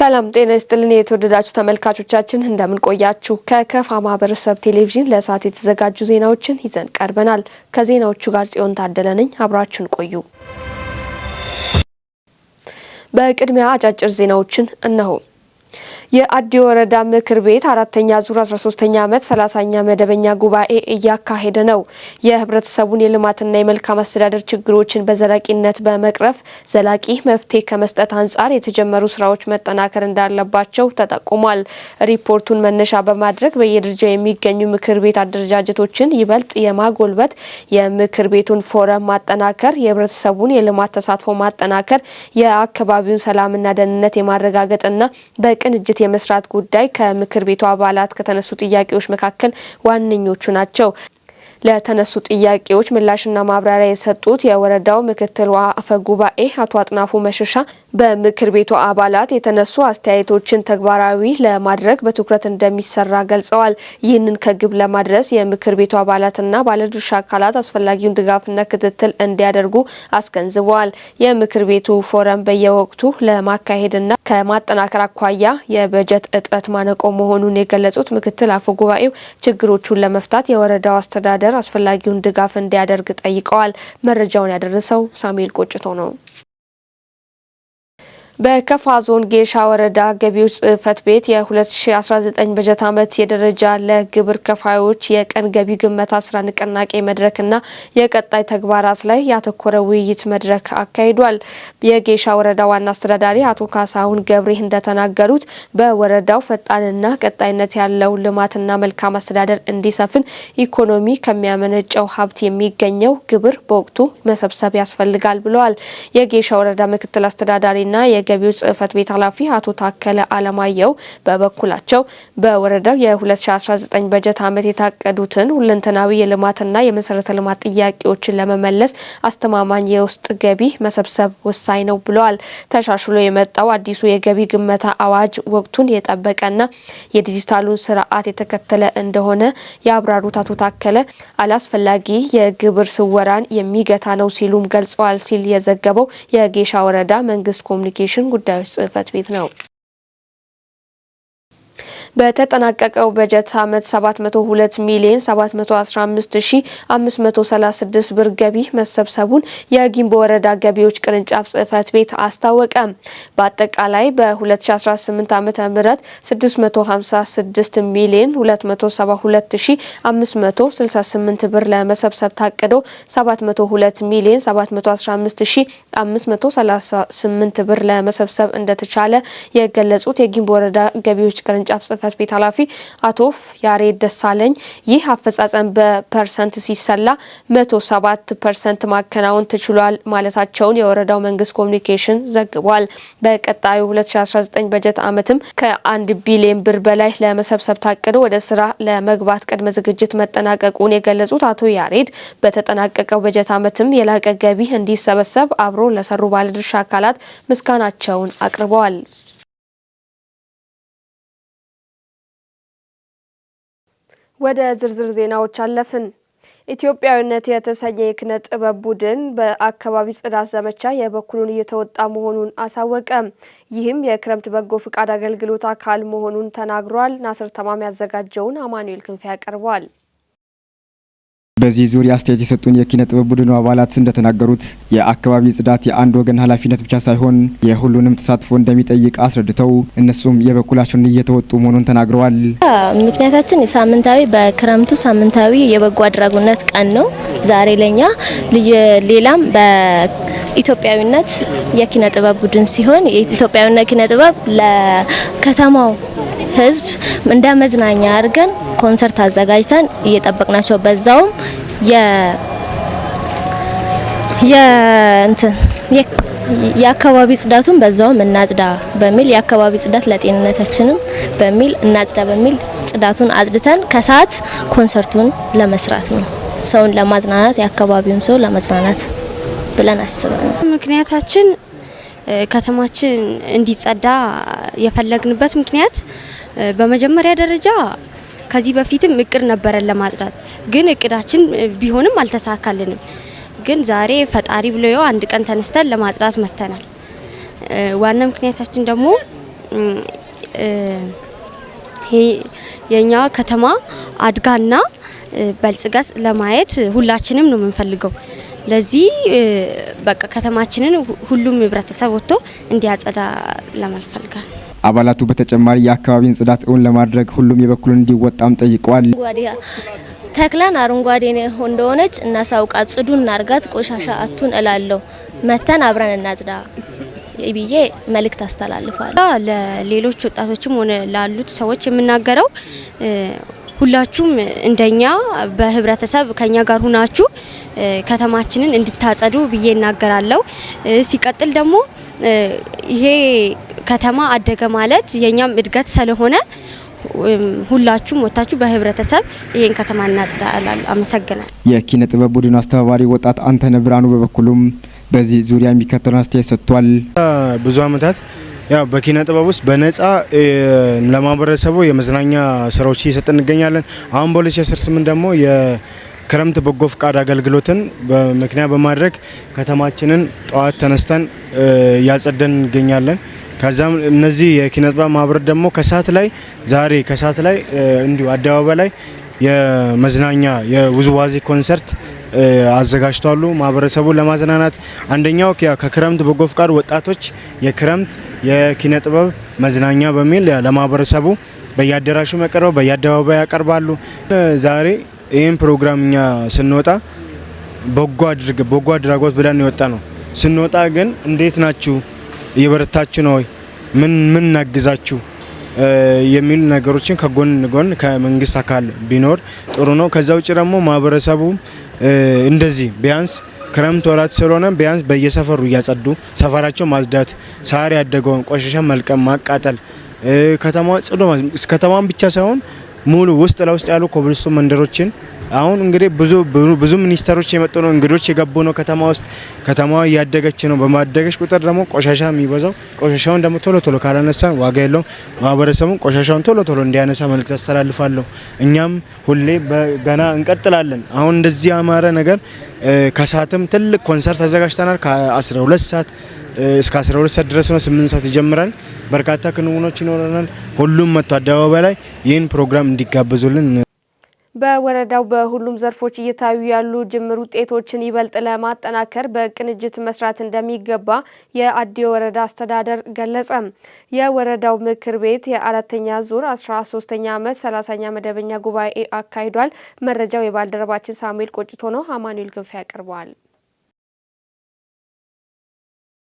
ሰላም ጤና ይስጥልን የተወደዳችሁ ተመልካቾቻችን እንደምን ቆያችሁ? ከከፋ ማህበረሰብ ቴሌቪዥን ለሰዓት የተዘጋጁ ዜናዎችን ይዘን ቀርበናል። ከዜናዎቹ ጋር ጽዮን ታደለ ነኝ። አብራችሁን ቆዩ። በቅድሚያ አጫጭር ዜናዎችን እነሆ። የአዲ ወረዳ ምክር ቤት አራተኛ ዙር 13ኛ ዓመት 30ኛ መደበኛ ጉባኤ እያካሄደ ነው። የህብረተሰቡን የልማትና የመልካም አስተዳደር ችግሮችን በዘላቂነት በመቅረፍ ዘላቂ መፍትሄ ከመስጠት አንጻር የተጀመሩ ስራዎች መጠናከር እንዳለባቸው ተጠቁሟል። ሪፖርቱን መነሻ በማድረግ በየደረጃው የሚገኙ ምክር ቤት አደረጃጀቶችን ይበልጥ የማጎልበት፣ የምክር ቤቱን ፎረም ማጠናከር፣ የህብረተሰቡን የልማት ተሳትፎ ማጠናከር፣ የአካባቢውን ሰላምና ደህንነት የማረጋገጥና በቅንጅት የመስራት ጉዳይ ከምክር ቤቱ አባላት ከተነሱ ጥያቄዎች መካከል ዋነኞቹ ናቸው። ለተነሱ ጥያቄዎች ምላሽና ማብራሪያ የሰጡት የወረዳው ምክትል አፈ ጉባኤ አቶ አጥናፉ መሸሻ በምክር ቤቱ አባላት የተነሱ አስተያየቶችን ተግባራዊ ለማድረግ በትኩረት እንደሚሰራ ገልጸዋል። ይህንን ከግብ ለማድረስ የምክር ቤቱ አባላትና ባለድርሻ አካላት አስፈላጊውን ድጋፍና ክትትል እንዲያደርጉ አስገንዝበዋል። የምክር ቤቱ ፎረም በየወቅቱ ለማካሄድና ከማጠናከር አኳያ የበጀት እጥረት ማነቆ መሆኑን የገለጹት ምክትል አፈ ጉባኤው ችግሮቹን ለመፍታት የወረዳው አስተዳደር አስፈላጊውን ድጋፍ እንዲያደርግ ጠይቀዋል። መረጃውን ያደረሰው ሳሙኤል ቆጭቶ ነው። በከፋ ዞን ጌሻ ወረዳ ገቢዎች ጽህፈት ቤት የ2019 በጀት ዓመት የደረጃ ለግብር ከፋዮች የቀን ገቢ ግመታ ስራ ንቅናቄ መድረክና የቀጣይ ተግባራት ላይ ያተኮረ ውይይት መድረክ አካሂዷል። የጌሻ ወረዳ ዋና አስተዳዳሪ አቶ ካሳሁን ገብሬ እንደተናገሩት በወረዳው ፈጣንና ቀጣይነት ያለው ልማትና መልካም አስተዳደር እንዲሰፍን ኢኮኖሚ ከሚያመነጨው ሀብት የሚገኘው ግብር በወቅቱ መሰብሰብ ያስፈልጋል ብለዋል። የጌሻ ወረዳ ምክትል አስተዳዳሪና ገቢዎች ጽህፈት ቤት ኃላፊ አቶ ታከለ አለማየሁ በበኩላቸው በወረዳው የ2019 በጀት ዓመት የታቀዱትን ሁለንተናዊ የልማትና የመሰረተ ልማት ጥያቄዎችን ለመመለስ አስተማማኝ የውስጥ ገቢ መሰብሰብ ወሳኝ ነው ብለዋል። ተሻሽሎ የመጣው አዲሱ የገቢ ግመታ አዋጅ ወቅቱን የጠበቀና የዲጂታሉን ስርዓት የተከተለ እንደሆነ ያብራሩት አቶ ታከለ አላስፈላጊ የግብር ስወራን የሚገታ ነው ሲሉም ገልጸዋል ሲል የዘገበው የጌሻ ወረዳ መንግስት ኮሚኒኬሽን ጉዳዮች ጽህፈት ቤት ነው። በተጠናቀቀው በጀት ዓመት 702 ሚሊዮን 715536 ብር ገቢ መሰብሰቡን የጊምቦ ወረዳ ገቢዎች ቅርንጫፍ ጽህፈት ቤት አስታወቀ። በአጠቃላይ በ2018 ዓመተ ምህረት 656 ሚሊዮን 272568 ብር ለመሰብሰብ ታቅዶ 702 ሚሊዮን 715538 ብር ለመሰብሰብ እንደተቻለ የገለጹት የጊምቦ ወረዳ ገቢዎች ቅርንጫፍ ጽህፈት ቤት ኃላፊ አቶ ያሬድ ደሳለኝ ይህ አፈጻጸም በፐርሰንት ሲሰላ 107% ማከናወን ተችሏል ማለታቸውን የወረዳው መንግስት ኮሚኒኬሽን ዘግቧል። በቀጣዩ 2019 በጀት ዓመትም ከ1 ቢሊዮን ብር በላይ ለመሰብሰብ ታቅዶ ወደ ስራ ለመግባት ቅድመ ዝግጅት መጠናቀቁን የገለጹት አቶ ያሬድ በተጠናቀቀው በጀት ዓመትም የላቀ ገቢ እንዲሰበሰብ አብሮ ለሰሩ ባለድርሻ አካላት ምስጋናቸውን አቅርበዋል። ወደ ዝርዝር ዜናዎች አለፍን። ኢትዮጵያዊነት የተሰኘ የኪነ ጥበብ ቡድን በአካባቢ ጽዳት ዘመቻ የበኩሉን እየተወጣ መሆኑን አሳወቀ። ይህም የክረምት በጎ ፍቃድ አገልግሎት አካል መሆኑን ተናግሯል። ናስር ተማም ያዘጋጀውን አማኑኤል ክንፍ ያቀርበዋል። በዚህ ዙሪያ አስተያየት የሰጡን የኪነ ጥበብ ቡድኑ አባላት እንደተናገሩት የአካባቢ ጽዳት የአንድ ወገን ኃላፊነት ብቻ ሳይሆን የሁሉንም ተሳትፎ እንደሚጠይቅ አስረድተው እነሱም የበኩላቸውን እየተወጡ መሆኑን ተናግረዋል። ምክንያታችን የሳምንታዊ በክረምቱ ሳምንታዊ የበጎ አድራጎት ቀን ነው። ዛሬ ለኛ ሌላም በኢትዮጵያዊነት የኪነ ጥበብ ቡድን ሲሆን የኢትዮጵያዊነት ኪነ ጥበብ ለከተማው ህዝብ እንደ መዝናኛ አድርገን ኮንሰርት አዘጋጅተን እየጠበቅናቸው በዛውም የአካባቢ ጽዳቱን በዛውም እናጽዳ በሚል የአካባቢ ጽዳት ለጤንነታችንም በሚል እናጽዳ በሚል ጽዳቱን አጽድተን ከሰዓት ኮንሰርቱን ለመስራት ነው። ሰውን ለማዝናናት የአካባቢውን ሰው ለማዝናናት ብለን አስበናል። ምክንያታችን ከተማችን እንዲጸዳ የፈለግንበት ምክንያት በመጀመሪያ ደረጃ ከዚህ በፊትም እቅድ ነበረን ለማጽዳት፣ ግን እቅዳችን ቢሆንም አልተሳካልንም። ግን ዛሬ ፈጣሪ ብሎ አንድ ቀን ተነስተን ለማጽዳት መተናል። ዋና ምክንያታችን ደግሞ የኛ ከተማ አድጋና በልጽጋስ ለማየት ሁላችንም ነው የምንፈልገው። ለዚህ በቃ ከተማችንን ሁሉም ህብረተሰብ ወጥቶ እንዲያጸዳ ለማልፈልጋል። አባላቱ በተጨማሪ የአካባቢን ጽዳት እውን ለማድረግ ሁሉም የበኩሉን እንዲወጣም ጠይቀዋል። ተክለን አረንጓዴ እንደሆነች እናሳውቃት፣ ጽዱ እናርጋት፣ ቆሻሻ አቱን እላለሁ። መተን አብረን እናጽዳ ብዬ መልእክት አስተላልፋለሁ። ለሌሎች ወጣቶችም ሆነ ላሉት ሰዎች የምናገረው ሁላችሁም እንደኛ በህብረተሰብ ከኛ ጋር ሆናችሁ ከተማችንን እንድታጸዱ ብዬ እናገራለሁ። ሲቀጥል ደግሞ ይሄ ከተማ አደገ ማለት የኛም እድገት ስለሆነ ሁላችሁም ወጣችሁ በህብረተሰብ ይሄን ከተማ እናጽዳ እላለሁ። አመሰግናለሁ። የኪነ ጥበብ ቡድኑ አስተባባሪ ወጣት አንተነህ ብርሃኑ በበኩሉም በዚህ ዙሪያ የሚከተለውን አስተያየት ሰጥቷል። ብዙ አመታት ያው በኪነ ጥበብ ውስጥ በነጻ ለማህበረሰቡ የመዝናኛ ስራዎች እየሰጠን እንገኛለን። አሁን በ2018 ደግሞ የክረምት በጎ ፍቃድ አገልግሎትን በምክንያት በማድረግ ከተማችንን ጠዋት ተነስተን ያጸደን እንገኛለን። ከዛም እነዚህ የኪነ ጥበብ ማህበር ደግሞ ከሰዓት ላይ ዛሬ ከሰዓት ላይ እንዲሁ አደባባይ ላይ የመዝናኛ የውዝዋዜ ኮንሰርት አዘጋጅቷሉ። ማህበረሰቡን ለማዝናናት አንደኛው ከክረምት በጎ ፍቃድ ወጣቶች የክረምት የኪነ ጥበብ መዝናኛ በሚል ለማህበረሰቡ በየአዳራሹ መቀረው በየአደባባይ ያቀርባሉ። ዛሬ ይህን ፕሮግራም እኛ ስንወጣ በጎ አድራጎት ብለን የወጣ ነው። ስንወጣ ግን እንዴት ናችሁ? እየበረታችሁ ነው ወይ? ምን እናግዛችሁ የሚል ነገሮችን ከጎን ከመንግስት አካል ቢኖር ጥሩ ነው። ከዛ ውጭ ደግሞ ማህበረሰቡ እንደዚህ ቢያንስ ክረምት ወራት ስለሆነ ቢያንስ በየሰፈሩ እያጸዱ ሰፈራቸው ማጽዳት፣ ሳር ያደገውን ቆሻሻ መልቀም፣ ማቃጠል፣ ከተማዋን ብቻ ሳይሆን ሙሉ ውስጥ ለውስጥ ያሉ ኮብልስቶን መንደሮችን አሁን እንግዲህ ብዙ ሚኒስተሮች የመጡ ነው፣ እንግዶች የገቡ ነው ከተማ ውስጥ። ከተማዋ እያደገች ነው። በማደገች ቁጥር ደግሞ ቆሻሻ የሚበዛው፣ ቆሻሻውን ደግሞ ቶሎ ካላነሳ ዋጋ የለውም። ማህበረሰቡን ቆሻሻውን ቶሎ እንዲያነሳ መልእክት አስተላልፋለሁ። እኛም ሁሌ ገና እንቀጥላለን። አሁን እንደዚህ ያማረ ነገር ከሰዓትም ትልቅ ኮንሰርት አዘጋጅተናል። ከ12 ሰዓት እስከ 12 ሰዓት ድረስ ነው። 8 ሰዓት ይጀምራል። በርካታ ክንውኖች ይኖረናል። ሁሉም መጥቶ አደባባይ ላይ ይህን ፕሮግራም እንዲጋበዙልን። በወረዳው በሁሉም ዘርፎች እየታዩ ያሉ ጅምር ውጤቶችን ይበልጥ ለማጠናከር በቅንጅት መስራት እንደሚገባ የአዲ ወረዳ አስተዳደር ገለጸ። የወረዳው ምክር ቤት የአራተኛ ዙር 13ኛ ዓመት 30ኛ መደበኛ ጉባኤ አካሂዷል። መረጃው የባልደረባችን ሳሙኤል ቆጭቶ ነው። አማኑኤል ግንፋ ያቀርበዋል።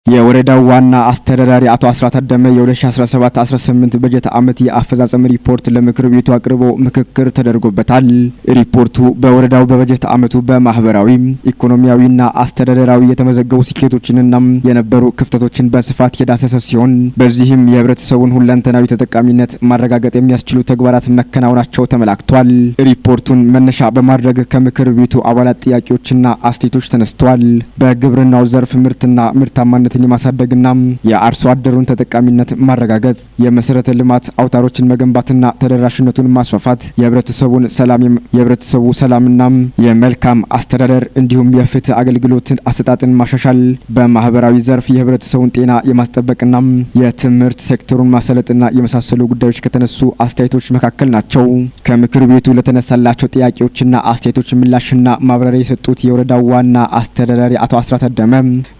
የወረዳው ዋና አስተዳዳሪ አቶ አስራት አደመ የ2017-18 በጀት ዓመት የአፈጻጸም ሪፖርት ለምክር ቤቱ አቅርቦ ምክክር ተደርጎበታል። ሪፖርቱ በወረዳው በበጀት ዓመቱ በማህበራዊ ኢኮኖሚያዊና አስተዳደራዊ የተመዘገቡ ስኬቶችንና የነበሩ ክፍተቶችን በስፋት የዳሰሰ ሲሆን በዚህም የህብረተሰቡን ሁለንተናዊ ተጠቃሚነት ማረጋገጥ የሚያስችሉ ተግባራት መከናወናቸው ተመላክቷል። ሪፖርቱን መነሻ በማድረግ ከምክር ቤቱ አባላት ጥያቄዎችና አስተያየቶች ተነስተዋል። በግብርናው ዘርፍ ምርትና ምርታማነት የማሳደግና የአርሶ አደሩን ተጠቃሚነት ማረጋገጥ፣ የመሰረተ ልማት አውታሮችን መገንባትና ተደራሽነቱን ማስፋፋት፣ የህብረተሰቡ ሰላምና የመልካም አስተዳደር እንዲሁም የፍትህ አገልግሎት አሰጣጥን ማሻሻል፣ በማህበራዊ ዘርፍ የህብረተሰቡን ጤና የማስጠበቅና የትምህርት ሴክተሩን ማሰለጥና የመሳሰሉ ጉዳዮች ከተነሱ አስተያየቶች መካከል ናቸው። ከምክር ቤቱ ለተነሳላቸው ጥያቄዎችና አስተያየቶች ምላሽና ማብራሪያ የሰጡት የወረዳው ዋና አስተዳዳሪ አቶ አስራት አደመ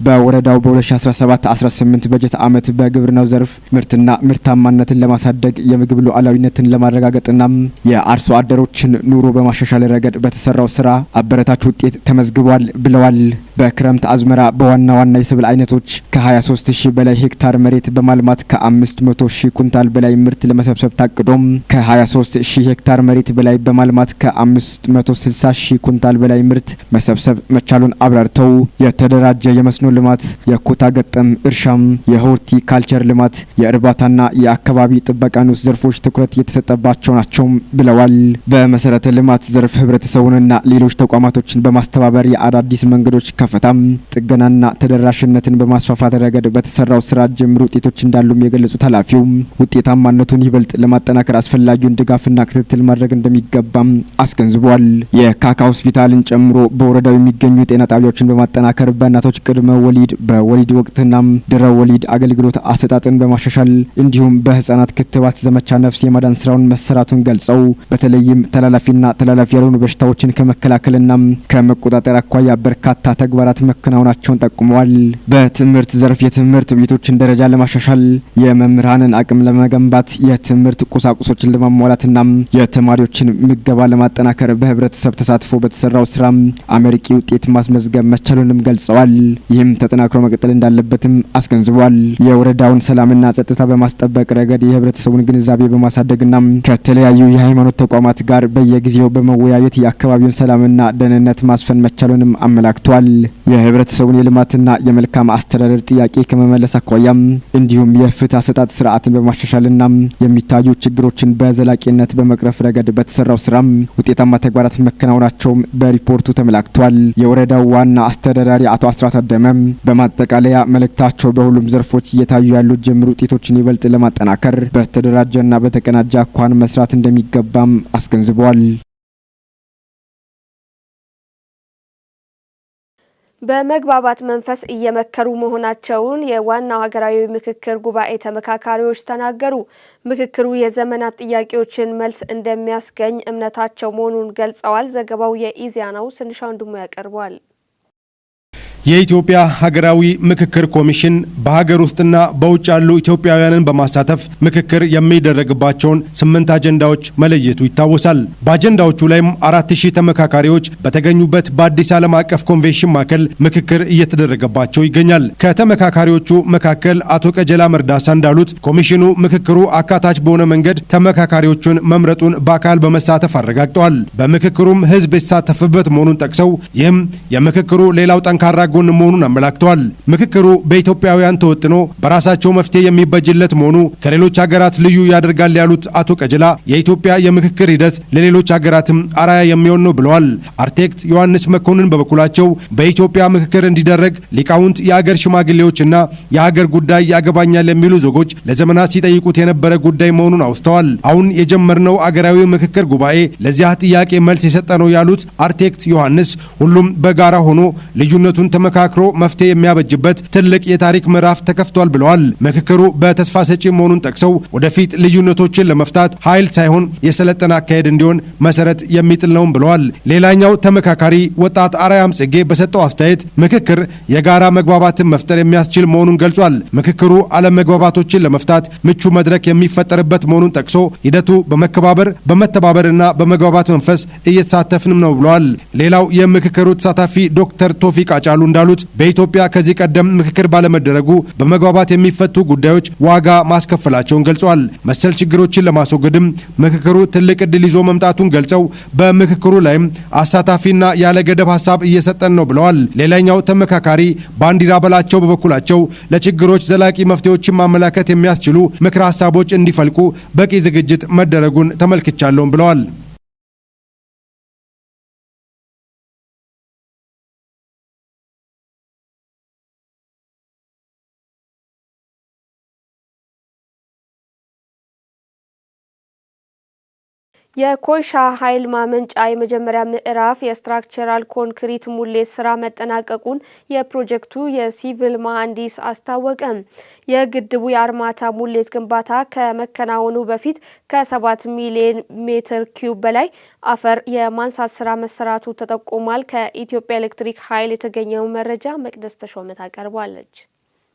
በወረዳው በ2017-18 በጀት ዓመት በግብርናው ዘርፍ ምርትና ምርታማነትን ለማሳደግ የምግብ ሉዓላዊነትን ለማረጋገጥና የአርሶ አደሮችን ኑሮ በማሻሻል ረገድ በተሰራው ስራ አበረታች ውጤት ተመዝግቧል ብለዋል። በክረምት አዝመራ በዋና ዋና የሰብል አይነቶች ከ23000 በላይ ሄክታር መሬት በማልማት ከ500000 ኩንታል በላይ ምርት ለመሰብሰብ ታቅዶም ከ23000 ሄክታር መሬት በላይ በማልማት ከ560000 ኩንታል በላይ ምርት መሰብሰብ መቻሉን አብራርተው የተደራጀ የመስኖ ልማት፣ የኮታ ገጠም እርሻም፣ የሆርቲ ካልቸር ልማት፣ የእርባታና የአካባቢ ጥበቃ ንዑስ ዘርፎች ትኩረት የተሰጠባቸው ናቸው ብለዋል። በመሰረተ ልማት ዘርፍ ህብረተሰቡንና ሌሎች ተቋማቶችን በማስተባበር የአዳዲስ መንገዶች ከፈታም ጥገናና ተደራሽነትን በማስፋፋት ረገድ በተሰራው ስራ ጅምር ውጤቶች እንዳሉም የገለጹት ኃላፊው ውጤታማነቱን ይበልጥ ለማጠናከር አስፈላጊውን ድጋፍና ክትትል ማድረግ እንደሚገባም አስገንዝቧል። የካካ ሆስፒታልን ጨምሮ በወረዳው የሚገኙ ጤና ጣቢያዎችን በማጠናከር በእናቶች ቅድመ ወሊድ በወሊድ ወቅትና ድረ ወሊድ አገልግሎት አሰጣጥን በማሻሻል እንዲሁም በህፃናት ክትባት ዘመቻ ነፍስ የማዳን ስራውን መሰራቱን ገልጸው በተለይም ተላላፊና ተላላፊ ያልሆኑ በሽታዎችን ከመከላከልና ከመቆጣጠር አኳያ በርካታ ተግባራት መከናወናቸውን ጠቁመዋል። በትምህርት ዘርፍ የትምህርት ቤቶችን ደረጃ ለማሻሻል የመምህራንን አቅም ለመገንባት የትምህርት ቁሳቁሶችን ለማሟላትና የተማሪዎችን ምገባ ለማጠናከር በህብረተሰብ ተሳትፎ በተሰራው ስራ አመርቂ ውጤት ማስመዝገብ መቻሉንም ገልጸዋል። ይህም ተጠናክሮ መቀጠል እንዳለበትም አስገንዝቧል። የወረዳውን ሰላምና ጸጥታ በማስጠበቅ ረገድ የህብረተሰቡን ግንዛቤ በማሳደግና ከተለያዩ የሃይማኖት ተቋማት ጋር በየጊዜው በመወያየት የአካባቢውን ሰላምና ደህንነት ማስፈን መቻሉንም አመላክቷል። የህብረተሰቡን የልማትና የመልካም አስተዳደር ጥያቄ ከመመለስ አኳያም እንዲሁም የፍትህ አሰጣጥ ስርዓትን በማሻሻልና የሚታዩ ችግሮችን በዘላቂነት በመቅረፍ ረገድ በተሰራው ስራ ውጤታማ ተግባራት መከናወናቸውም በሪፖርቱ ተመላክቷል። የወረዳው ዋና አስተዳዳሪ አቶ አስራት አደመ በማጠቃለያ መልእክታቸው በሁሉም ዘርፎች እየታዩ ያሉ ጅምር ውጤቶችን ይበልጥ ለማጠናከር በተደራጀና በተቀናጀ አኳኋን መስራት እንደሚገባም አስገንዝበዋል። በመግባባት መንፈስ እየመከሩ መሆናቸውን የዋናው ሀገራዊ ምክክር ጉባኤ ተመካካሪዎች ተናገሩ። ምክክሩ የዘመናት ጥያቄዎችን መልስ እንደሚያስገኝ እምነታቸው መሆኑን ገልጸዋል። ዘገባው የኢዜአ ነው። ስንሻው እንድሞ ያቀርበዋል። የኢትዮጵያ ሀገራዊ ምክክር ኮሚሽን በሀገር ውስጥና በውጭ ያሉ ኢትዮጵያውያንን በማሳተፍ ምክክር የሚደረግባቸውን 8 አጀንዳዎች መለየቱ ይታወሳል። በአጀንዳዎቹ ላይም 4000 ተመካካሪዎች በተገኙበት በአዲስ ዓለም አቀፍ ኮንቬንሽን ማዕከል ምክክር እየተደረገባቸው ይገኛል። ከተመካካሪዎቹ መካከል አቶ ቀጀላ መርዳሳ እንዳሉት ኮሚሽኑ ምክክሩ አካታች በሆነ መንገድ ተመካካሪዎቹን መምረጡን በአካል በመሳተፍ አረጋግጠዋል። በምክክሩም ሕዝብ የተሳተፈበት መሆኑን ጠቅሰው ይህም የምክክሩ ሌላው ጠንካራ ጎን መሆኑን አመላክተዋል። ምክክሩ በኢትዮጵያውያን ተወጥኖ በራሳቸው መፍትሄ የሚበጅለት መሆኑ ከሌሎች ሀገራት ልዩ ያደርጋል ያሉት አቶ ቀጀላ የኢትዮጵያ የምክክር ሂደት ለሌሎች ሀገራትም አርአያ የሚሆን ነው ብለዋል። አርክቴክት ዮሐንስ መኮንን በበኩላቸው በኢትዮጵያ ምክክር እንዲደረግ ሊቃውንት፣ የሀገር ሽማግሌዎችና የሀገር ጉዳይ ያገባኛል የሚሉ ዜጎች ለዘመናት ሲጠይቁት የነበረ ጉዳይ መሆኑን አውስተዋል። አሁን የጀመርነው አገራዊ ምክክር ጉባኤ ለዚያ ጥያቄ መልስ የሰጠ ነው ያሉት አርክቴክት ዮሐንስ ሁሉም በጋራ ሆኖ ልዩነቱን ተመካክሮ መፍትሄ የሚያበጅበት ትልቅ የታሪክ ምዕራፍ ተከፍቷል ብለዋል። ምክክሩ በተስፋ ሰጪ መሆኑን ጠቅሰው ወደፊት ልዩነቶችን ለመፍታት ኃይል ሳይሆን የሰለጠነ አካሄድ እንዲሆን መሰረት የሚጥል ነው ብለዋል። ሌላኛው ተመካካሪ ወጣት አርያም ጽጌ በሰጠው አስተያየት ምክክር የጋራ መግባባትን መፍጠር የሚያስችል መሆኑን ገልጿል። ምክክሩ አለመግባባቶችን ለመፍታት ምቹ መድረክ የሚፈጠርበት መሆኑን ጠቅሶ ሂደቱ በመከባበር በመተባበርና በመግባባት መንፈስ እየተሳተፍንም ነው ብለዋል። ሌላው የምክክሩ ተሳታፊ ዶክተር ቶፊቅ አጫሉ እንዳሉት በኢትዮጵያ ከዚህ ቀደም ምክክር ባለመደረጉ በመግባባት የሚፈቱ ጉዳዮች ዋጋ ማስከፈላቸውን ገልጸዋል። መሰል ችግሮችን ለማስወገድም ምክክሩ ትልቅ ዕድል ይዞ መምጣቱን ገልጸው በምክክሩ ላይም አሳታፊና ያለ ገደብ ሀሳብ እየሰጠን ነው ብለዋል። ሌላኛው ተመካካሪ ባንዲራ በላቸው በበኩላቸው ለችግሮች ዘላቂ መፍትሄዎችን ማመላከት የሚያስችሉ ምክረ ሀሳቦች እንዲፈልቁ በቂ ዝግጅት መደረጉን ተመልክቻለሁም ብለዋል። የኮይሻ ኃይል ማመንጫ የመጀመሪያ ምዕራፍ የስትራክቸራል ኮንክሪት ሙሌት ስራ መጠናቀቁን የፕሮጀክቱ የሲቪል መሐንዲስ አስታወቀ። የግድቡ የአርማታ ሙሌት ግንባታ ከመከናወኑ በፊት ከ7 ሚሊዮን ሜትር ኪዩብ በላይ አፈር የማንሳት ስራ መሰራቱ ተጠቁሟል። ከኢትዮጵያ ኤሌክትሪክ ኃይል የተገኘው መረጃ መቅደስ ተሾመ ታቀርባለች።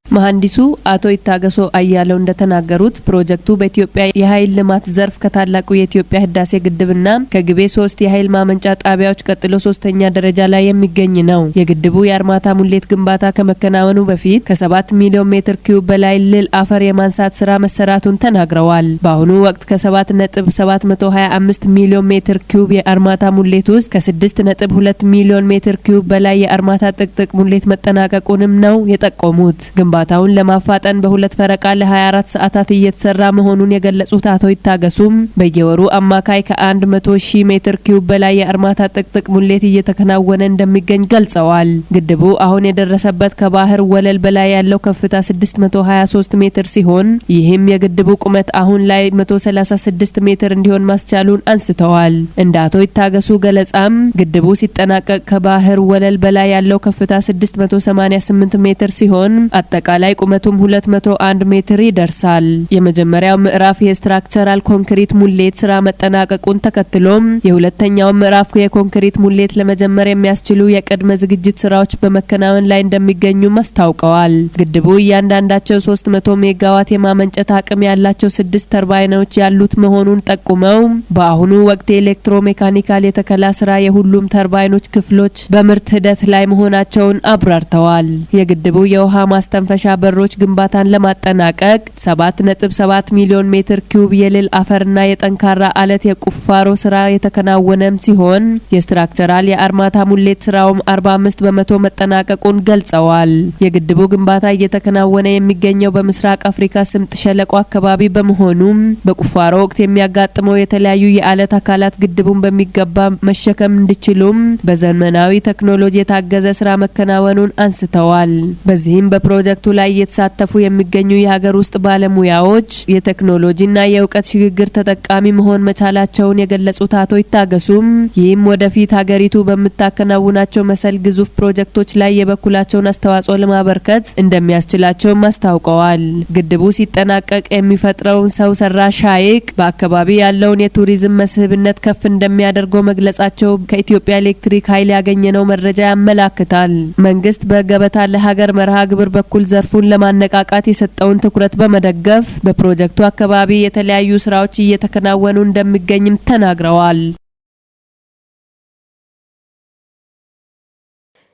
መሐንዲሱ አቶ ይታገሶ አያለው እንደተናገሩት ፕሮጀክቱ በኢትዮጵያ የኃይል ልማት ዘርፍ ከታላቁ የኢትዮጵያ ህዳሴ ግድብና ከግቤ 3 የኃይል ማመንጫ ጣቢያዎች ቀጥሎ 3ኛ ደረጃ ላይ የሚገኝ ነው። የግድቡ የአርማታ ሙሌት ግንባታ ከመከናወኑ በፊት ከ7 ሚሊዮን ሜትር ኪዩብ በላይ ልል አፈር የማንሳት ስራ መሰራቱን ተናግረዋል። በአሁኑ ወቅት ከ7.725 ሚሊዮን ሜትር ኪዩብ የአርማታ ሙሌት ውስጥ ከ6.2 ሚሊዮን ሜትር ኪዩብ በላይ የአርማታ ጥቅጥቅ ሙሌት መጠናቀቁንም ነው የጠቆሙት። ግንባታውን ለማፋጠን በሁለት ፈረቃ ለ24 ሰዓታት እየተሰራ መሆኑን የገለጹት አቶ ይታገሱም በየወሩ አማካይ ከ100,000 ሜትር ኪዩብ በላይ የአርማታ ጥቅጥቅ ሙሌት እየተከናወነ እንደሚገኝ ገልጸዋል። ግድቡ አሁን የደረሰበት ከባህር ወለል በላይ ያለው ከፍታ 623 ሜትር ሲሆን ይህም የግድቡ ቁመት አሁን ላይ 136 ሜትር እንዲሆን ማስቻሉን አንስተዋል። እንደ አቶ ይታገሱ ገለጻም ግድቡ ሲጠናቀቅ ከባህር ወለል በላይ ያለው ከፍታ 688 ሜትር ሲሆን አጠቃላይ ቁመቱም 201 ሜትር ይደርሳል። የመጀመሪያው ምዕራፍ የስትራክቸራል ኮንክሪት ሙሌት ስራ መጠናቀቁን ተከትሎም የሁለተኛው ምዕራፍ የኮንክሪት ሙሌት ለመጀመር የሚያስችሉ የቅድመ ዝግጅት ስራዎች በመከናወን ላይ እንደሚገኙ አስታውቀዋል። ግድቡ እያንዳንዳቸው 300 ሜጋዋት የማመንጨት አቅም ያላቸው 6 ተርባይኖች ያሉት መሆኑን ጠቁመው በአሁኑ ወቅት የኤሌክትሮሜካኒካል የተከላ ስራ የሁሉም ተርባይኖች ክፍሎች በምርት ሂደት ላይ መሆናቸውን አብራርተዋል። የግድቡ የውሃ ማስተንፈሻ በሮች ግንባታን ለማጠናቀቅ 7.7 ሚሊዮን ሜትር ኪዩብ የልል አፈርና የጠንካራ አለት የቁፋሮ ስራ የተከናወነም ሲሆን የስትራክቸራል የአርማታ ሙሌት ስራውም 45 በመቶ መጠናቀቁን ገልጸዋል። የግድቡ ግንባታ እየተከናወነ የሚገኘው በምስራቅ አፍሪካ ስምጥ ሸለቆ አካባቢ በመሆኑም በቁፋሮ ወቅት የሚያጋጥመው የተለያዩ የአለት አካላት ግድቡን በሚገባ መሸከም እንዲችሉም በዘመናዊ ቴክኖሎጂ የታገዘ ስራ መከናወኑን አንስተዋል። በዚህም በፕሮጀክቱ ላይ እየተሳተፉ የሚገኙ የሀገር ውስጥ ባለሙያዎች የቴክኖሎጂና የእውቀት ሽግግር ተጠቃሚ መሆን መቻላቸውን የገለጹት አቶ ይታገሱም ይህም ወደፊት ሀገሪቱ በምታከናውናቸው መሰል ግዙፍ ፕሮጀክቶች ላይ የበኩላቸውን አስተዋጽኦ ለማበርከት እንደሚያስችላቸው አስታውቀዋል። ግድቡ ሲጠናቀቅ የሚፈጥረውን ሰው ሰራሽ ሐይቅ በአካባቢ ያለውን የቱሪዝም መስህብነት ከፍ እንደሚያደርገው መግለጻቸው ከኢትዮጵያ ኤሌክትሪክ ኃይል ያገኘነው መረጃ ያመላክታል። መንግስት በገበታ ለሀገር መርሃ ግብር በኩል ዘርፉን ለማነቃቃት የሰጠውን ትኩረት በመደገፍ በፕሮጀክቱ አካባቢ የተለያዩ ስራዎች እየተከናወኑ እንደሚገኝም ተናግረዋል።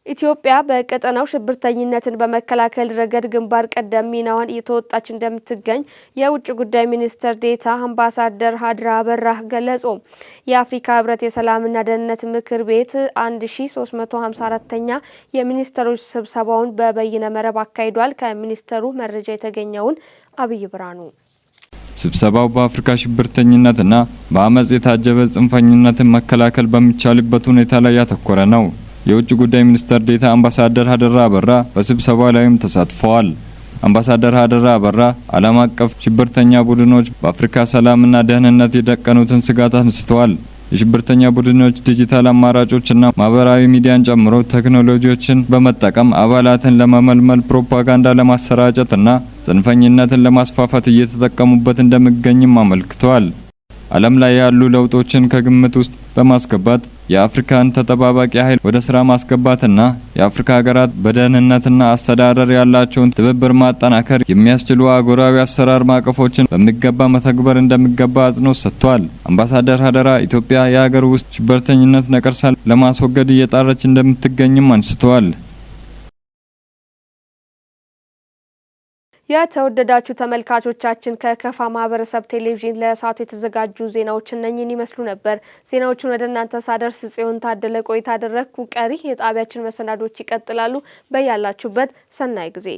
ኢትዮጵያ በቀጠናው ሽብርተኝነትን በመከላከል ረገድ ግንባር ቀደም ሚናዋን እየተወጣች እንደምትገኝ የውጭ ጉዳይ ሚኒስትር ዴኤታ አምባሳደር ሀድራ አበራ ገለጹ። የአፍሪካ ህብረት የሰላምና ደህንነት ምክር ቤት 1354ኛ የሚኒስትሮች ስብሰባውን በበይነ መረብ አካሂዷል። ከሚኒስትሩ መረጃ የተገኘውን አብይ ብርሃኑ። ስብሰባው በአፍሪካ ሽብርተኝነትና በአመጽ የታጀበ ጽንፈኝነትን መከላከል በሚቻልበት ሁኔታ ላይ ያተኮረ ነው። የውጭ ጉዳይ ሚኒስትር ዴኤታ አምባሳደር ሀድራ አበራ በስብሰባው ላይም ተሳትፈዋል። አምባሳደር ሀድራ አበራ ዓለም አቀፍ ሽብርተኛ ቡድኖች በአፍሪካ ሰላምና ደህንነት የደቀኑትን ስጋት አንስተዋል። የሽብርተኛ ቡድኖች ዲጂታል አማራጮችና ማህበራዊ ሚዲያን ጨምሮ ቴክኖሎጂዎችን በመጠቀም አባላትን ለመመልመል ፕሮፓጋንዳ ለማሰራጨትና ጽንፈኝነትን ለማስፋፋት እየተጠቀሙበት እንደሚገኝም አመልክተዋል። ዓለም ላይ ያሉ ለውጦችን ከግምት ውስጥ በማስገባት የአፍሪካን ተጠባባቂ ኃይል ወደ ስራ ማስገባትና የአፍሪካ ሀገራት በደህንነትና አስተዳደር ያላቸውን ትብብር ማጠናከር የሚያስችሉ አህጉራዊ አሰራር ማዕቀፎችን በሚገባ መተግበር እንደሚገባ አጽንኦት ሰጥቷል። አምባሳደር ሀድራ ኢትዮጵያ የሀገር ውስጥ ሽብርተኝነት ነቀርሳን ለማስወገድ እየጣረች እንደምትገኝም አንስተዋል። የተወደዳችሁ ተመልካቾቻችን ከከፋ ማህበረሰብ ቴሌቪዥን ለሰዓቱ የተዘጋጁ ዜናዎች እነኚህን ይመስሉ ነበር። ዜናዎቹን ወደ እናንተ ሳደርስ ጽዮን ታደለ ቆይታ አደረግኩ። ቀሪ የጣቢያችን መሰናዶች ይቀጥላሉ። በያላችሁበት ሰናይ ጊዜ